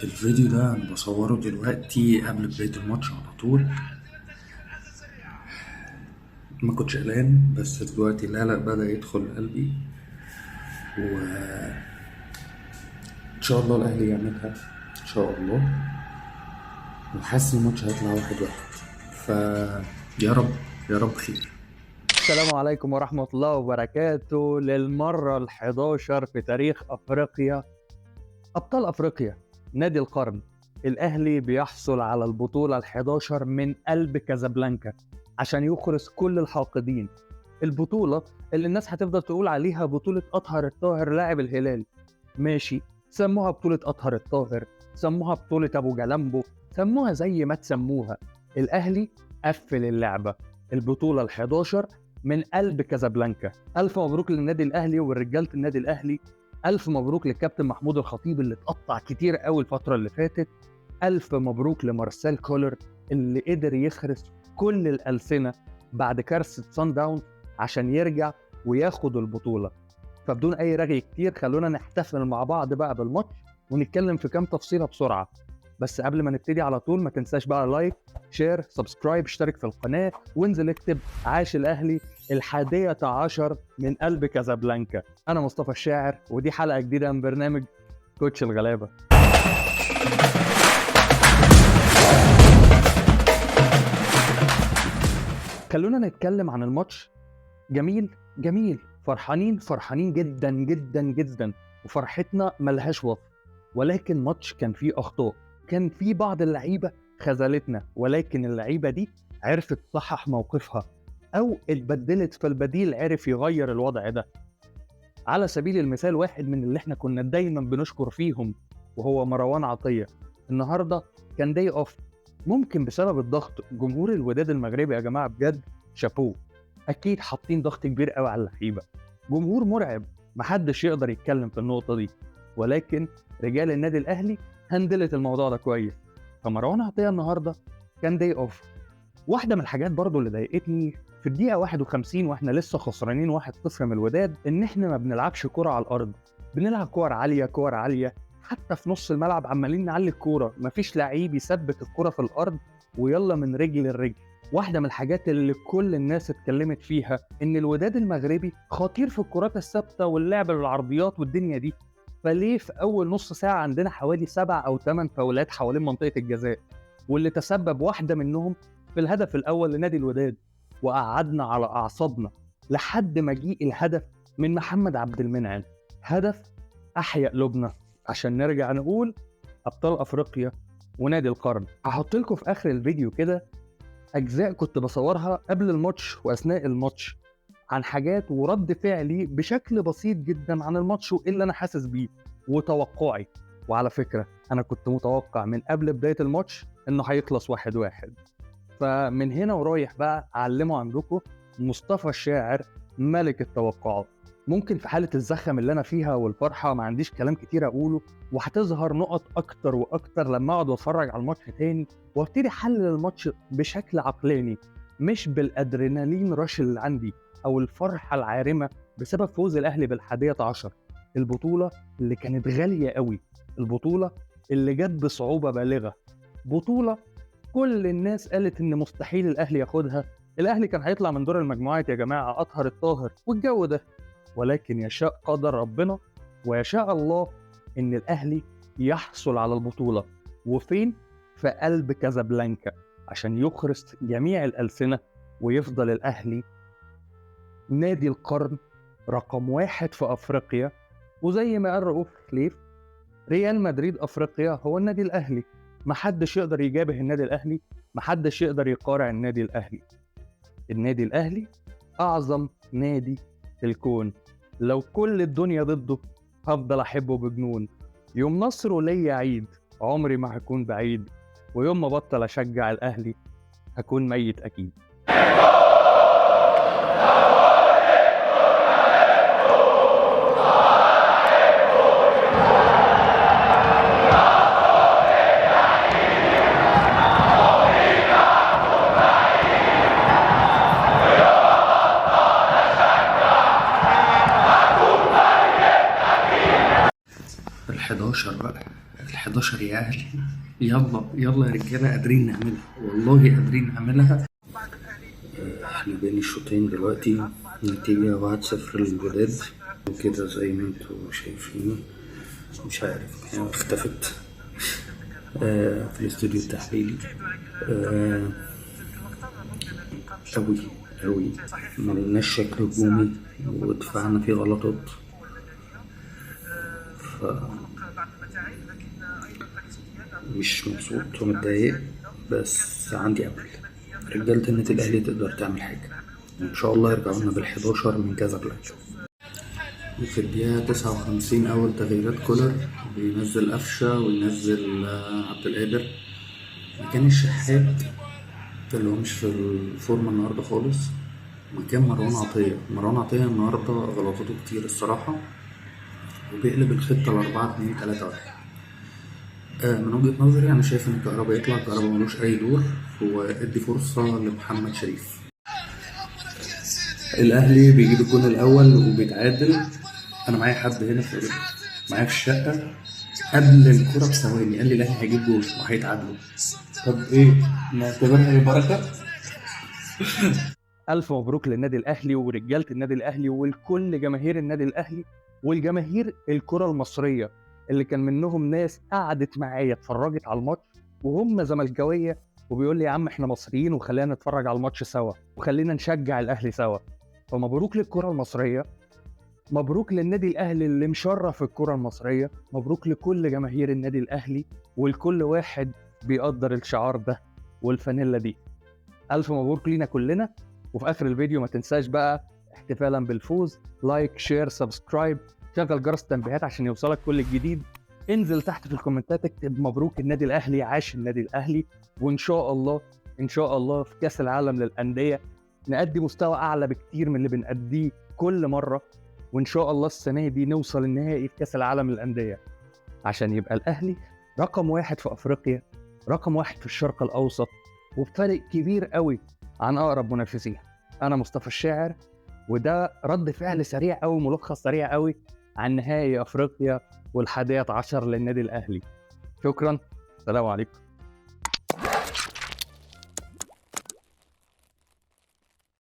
الفيديو ده انا بصوره دلوقتي قبل بداية الماتش على طول. ما كنتش قلقان بس دلوقتي القلق بدأ يدخل قلبي، وان شاء الله الاهلي يعملها ان شاء الله، وحاسس الماتش هيطلع 1-1. فيا رب يا رب خير. السلام عليكم ورحمة الله وبركاته. للمرة ال11 في تاريخ أفريقيا، أبطال أفريقيا، نادي القرن الأهلي بيحصل على البطولة ال11 من قلب كازابلانكا عشان يخرس كل الحاقدين. البطولة اللي الناس هتفضل تقول عليها بطولة أطهر الطاهر لاعب الهلال، ماشي، سموها بطولة أطهر الطاهر، سموها بطولة أبو جلامبو، سموها زي ما تسموها. الأهلي قفل اللعبة، البطولة ال11 من قلب كازابلانكا. ألف مبروك للنادي الأهلي ورجالة النادي الأهلي. ألف مبروك للكابتن محمود الخطيب اللي اتقطع كتير قوي الفترة اللي فاتت. ألف مبروك لمارسيل كولر اللي قدر يخرس كل الألسنة بعد كارثة صن داون عشان يرجع وياخد البطولة. فبدون أي رغي كتير خلونا نحتفل مع بعض بقى بالماتش ونتكلم في كام تفصيلة بسرعة. بس قبل ما نبتدي على طول ما تنساش بقى لايك، شير، سبسكرايب، اشترك في القناة وانزل اكتب عاش الأهلي 11 من قلب كازابلانكا. أنا مصطفى الشاعر ودي حلقة جديدة من برنامج كوتش الغلابة. خلونا نتكلم عن الماتش. جميل، فرحانين جدا جدا جدا، وفرحتنا ملهاش وصف. ولكن ماتش كان فيه أخطاء، كان فيه بعض اللعيبة خذلتنا، ولكن اللعيبة دي عرفت تصحح موقفها أو اتبدلت، فالبديل عرف يغير الوضع ده. على سبيل المثال واحد من اللي احنا كنا دايما بنشكر فيهم وهو مروان عطية، النهاردة كان داي اوف، ممكن بسبب الضغط. جمهور الوداد المغربي يا جماعة بجد شابوه، اكيد حاطين ضغط كبير قوي على اللعيبة، جمهور مرعب، محدش يقدر يتكلم في النقطة دي. ولكن رجال النادي الاهلي هندلت الموضوع ده كويس، فمروان عطية النهاردة كان داي اوف. واحدة من الحاجات برضو اللي ضايقتني في الدقيقة 51 واحنا لسه خسرانين 1-0 من الوداد، ان احنا ما بنلعبش كرة على الارض، بنلعب كور عالية، حتى في نص الملعب عمالين نعلي الكورة، مفيش لعيب يثبت الكورة في الارض ويلا من رجل لرجل. واحدة من الحاجات اللي كل الناس اتكلمت فيها ان الوداد المغربي خطير في الكرات الثابتة واللعب للعرضيات والدنيا دي، فليه في اول نص ساعة عندنا حوالي 7 أو 8 فاولات حوالين منطقة الجزاء، واللي تسبب واحدة منهم في الهدف الأول لنادي الوداد، وقعدنا على أعصابنا لحد ما جه الهدف من محمد عبد المنعم، هدف أحيا قلوبنا. عشان نرجع نقول أبطال أفريقيا ونادي القرن. هحط لكم في آخر الفيديو كده أجزاء كنت بصورها قبل الماتش وأثناء الماتش عن حاجات ورد فعلي بشكل بسيط جدا عن الماتش وإيه اللي أنا حاسس بيه وتوقعي. وعلى فكرة أنا كنت متوقع من قبل بداية الماتش إنه هيخلص 1-1. فمن هنا ورايح بقى أعلمه عندكم مصطفى الشاعر ملك التوقعات. ممكن في حالة الزخم اللي أنا فيها والفرحة ما عنديش كلام كتير أقوله، وهتظهر نقط أكتر وأكتر لما أقعد وأتفرج على الماتش تاني وابتدي أحلل الماتش بشكل عقلاني، مش بالأدرينالين رش اللي عندي أو الفرحة العارمة بسبب فوز الأهلي بال11. البطولة اللي كانت غالية قوي، البطولة اللي جت بصعوبة بالغة، بطولة كل الناس قالت ان مستحيل الاهلي ياخدها، الاهلي كان هيطلع من دور المجموعات يا جماعه، اطهر الطاهر والجو ده. ولكن يشاء قدر ربنا ويشاء الله ان الاهلي يحصل على البطوله. وفين؟ في قلب كازابلانكا، عشان يخرس جميع الالسنه ويفضل الاهلي نادي القرن رقم 1 في افريقيا. وزي ما قال رؤوف خليف، ريال مدريد افريقيا هو النادي الاهلي، محدش يقدر يجابه النادي الاهلي، محدش يقدر يقارع النادي الاهلي. النادي الاهلي اعظم نادي في الكون، لو كل الدنيا ضده هفضل احبه بجنون. يوم نصره ليا عيد عمري ما هكون بعيد، ويوم ما بطل اشجع الاهلي هكون ميت اكيد. ال11 بقى، ال11 يا اهلي، يلا يلا يا رجاله، قادرين نعملها والله، قادرين نعملها. احنا بين الشوطين دلوقتي، نتيجة 1-0 للوداد وكده زي ما انتوا شايفين. مش عارف هي اختفت في الاستوديو التحليلي. أوي أوي، ملناش شكل هجومي ودفاعنا فيه غلطات، مش مبسوط ومتضايق، بس عندي أمل رجالة النادي الأهلي تقدر تعمل حاجة، وإن شاء الله يرجعوا لنا بال11 من كازابلانكا. في الدقيقة 59 أول تغييرات كولر، بينزل قفشة وينزل عبد القادر مكان الشحات اللي هو مش في الفورمة النهاردة خالص، مكان مروان عطية. مروان عطية النهاردة غلطاته كتير الصراحة، وبيقلب الخطة ل4-2-3-1. من وجهة نظري أنا شايف إن كهربا يطلع، كهربا ملوش أي دور، هو ادي فرصة لمحمد شريف. الأهلي بيجيب الجون الأول وبيتعادل. أنا معايا حد هنا معايا في الشقة قبل الكرة بثواني قال لي الأهلي هيجيب جول وهيتعادلوا. طب إيه؟ نعتبرها بركة؟ ألف مبروك للنادي الأهلي ورجالة النادي الأهلي ولكل جماهير النادي الأهلي والجماهير الكرة المصرية اللي كان منهم ناس قعدت معايا اتفرجت على الماتش وهم زملكاوية وبيقول لي يا عم احنا مصريين وخلينا نتفرج على الماتش سوا وخلينا نشجع الأهلي سوا. فمبروك للكرة المصرية، مبروك للنادي الأهلي اللي مشرف الكرة المصرية، مبروك لكل جماهير النادي الأهلي ولكل واحد بيقدر الشعار ده والفانيلا دي. ألف مبروك لينا كلنا. وفي آخر الفيديو ما تنساش بقى احتفالا بالفوز لايك شير سبسكرايب، شغل جرس التنبيهات عشان يوصلك كل الجديد. انزل تحت في الكومنتات اكتب مبروك النادي الأهلي، عاش النادي الأهلي، وإن شاء الله إن شاء الله في كأس العالم للأندية نأدي مستوى أعلى بكتير من اللي بنأديه كل مرة، وإن شاء الله السنة دي نوصل النهائي في كأس العالم للأندية عشان يبقى الأهلي رقم 1 في أفريقيا، رقم 1 في الشرق الأوسط، وبفرق كبير قوي عن أقرب منافسيه. أنا مصطفى الشاعر، وده رد فعل سريع قوي، ملخص سريع قوي عن نهائي أفريقيا وال11 للنادي الأهلي. شكرا، السلام عليكم.